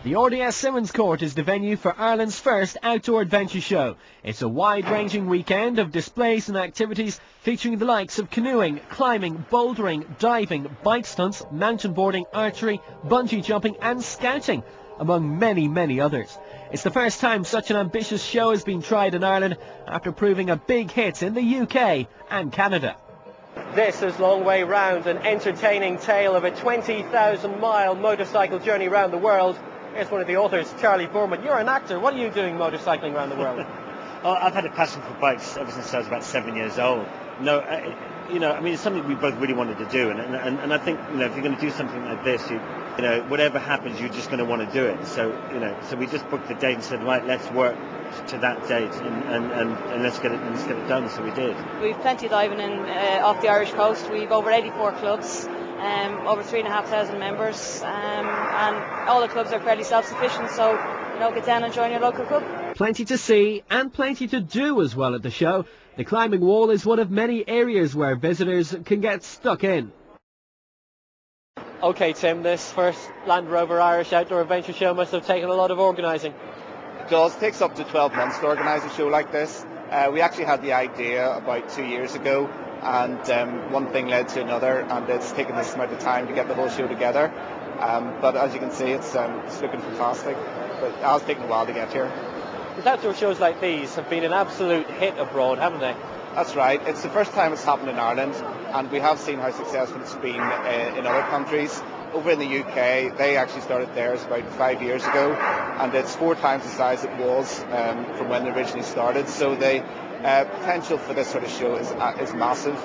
The RDS Simmons Court is the venue for Ireland's first outdoor adventure show. It's a wide-ranging weekend of displays and activities featuring the likes of canoeing, climbing, bouldering, diving, bike stunts, mountain boarding, archery, bungee jumping and scouting, among many, many others. It's the first time such an ambitious show has been tried in Ireland after proving a big hit in the UK and Canada. This is Long Way Round, an entertaining tale of a 20,000-mile motorcycle journey around the world. Here's one of the authors, Charlie Boorman. You're an actor. What are you doing motorcycling around the world? Oh, I've had a passion for bikes ever since I was about 7 years old. No, it's something we both really wanted to do, and I think, if you're going to do something like this, whatever happens, you're just going to want to do it. So, so we just booked the date and said, right, let's work to that date and let's get it done. So we did. We've plenty of diving in off the Irish coast. We've over 84 clubs. Over 3,500 members, and all the clubs are fairly self-sufficient, so get down and join your local club. Plenty to see and plenty to do as well at the show. The climbing wall is one of many areas where visitors can get stuck in. OK Tim, this first Land Rover Irish Outdoor Adventure Show must have taken a lot of organising. It does. It takes up to 12 months to organise a show like this. We actually had the idea about 2 years ago, and one thing led to another, and it's taken this amount of time to get the whole show together. But as you can see, it's looking fantastic. But it has taken a while to get here. Because outdoor shows like these have been an absolute hit abroad, haven't they? That's right. It's the first time it's happened in Ireland, and we have seen how successful it's been in other countries. Over in the UK, they actually started theirs about 5 years ago, and it's 4 times the size it was from when they originally started. So the potential for this sort of show is massive,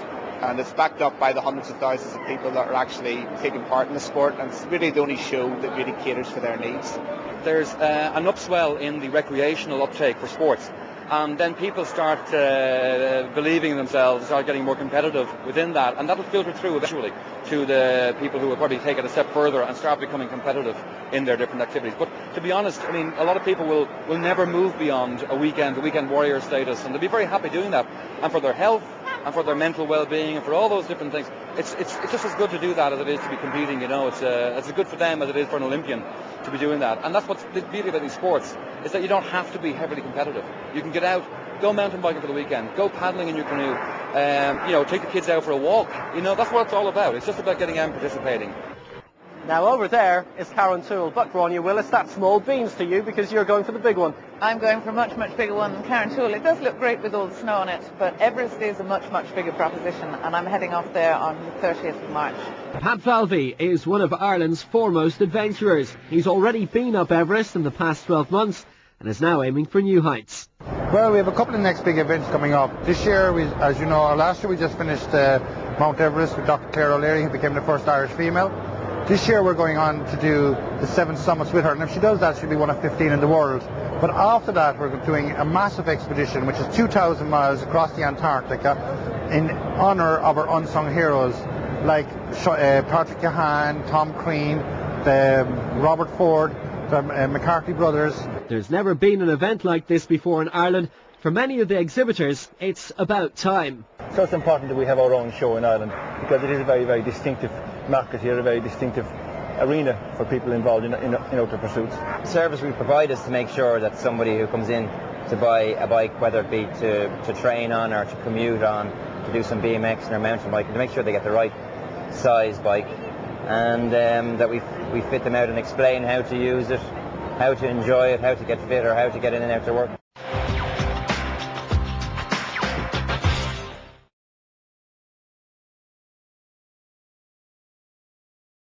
and it's backed up by the hundreds of thousands of people that are actually taking part in the sport, and it's really the only show that really caters for their needs. There's an upswell in the recreational uptake for sports, and then people start believing in themselves, start getting more competitive within that, and that will filter through eventually to the people who will probably take it a step further and start becoming competitive in their different activities. But to be honest, a lot of people will never move beyond the weekend warrior status, and they'll be very happy doing that, and for their health and for their mental well-being and for all those different things, it's just as good to do that as it is to be competing. It's as good for them as it is for an Olympian to be doing that. And that's what's the beauty about these sports, is that you don't have to be heavily competitive. You can get out, go mountain biking for the weekend, go paddling in your canoe, take the kids out for a walk. That's what it's all about. It's just about getting out and participating. Now over there is Carrauntoohil, but Gráinne Willis, that's small beans to you because you're going for the big one. I'm going for a much, much bigger one than Carrauntoohil. It does look great with all the snow on it, but Everest is a much, much bigger proposition, and I'm heading off there on the 30th of March. Pat Falvey is one of Ireland's foremost adventurers. He's already been up Everest in the past 12 months and is now aiming for new heights. Well, we have a couple of next big events coming up. This year, as you know, last year we just finished Mount Everest with Dr. Claire O'Leary, who became the first Irish female. This year we're going on to do the 7 summits with her, and if she does that, she'll be one of 15 in the world. But after that, we're doing a massive expedition, which is 2,000 miles across the Antarctica, in honour of our unsung heroes, like Patrick Keohane, Tom Crean, Robert Ford, the McCarthy brothers. There's never been an event like this before in Ireland. For many of the exhibitors, it's about time. So it's important that we have our own show in Ireland, because it is a very, very distinctive market here, a very distinctive arena for people involved in outdoor pursuits. The service we provide is to make sure that somebody who comes in to buy a bike, whether it be to train on or to commute on, to do some BMX or mountain biking, to make sure they get the right size bike, and that we fit them out and explain how to use it, how to enjoy it, how to get fit, or how to get in and out to work.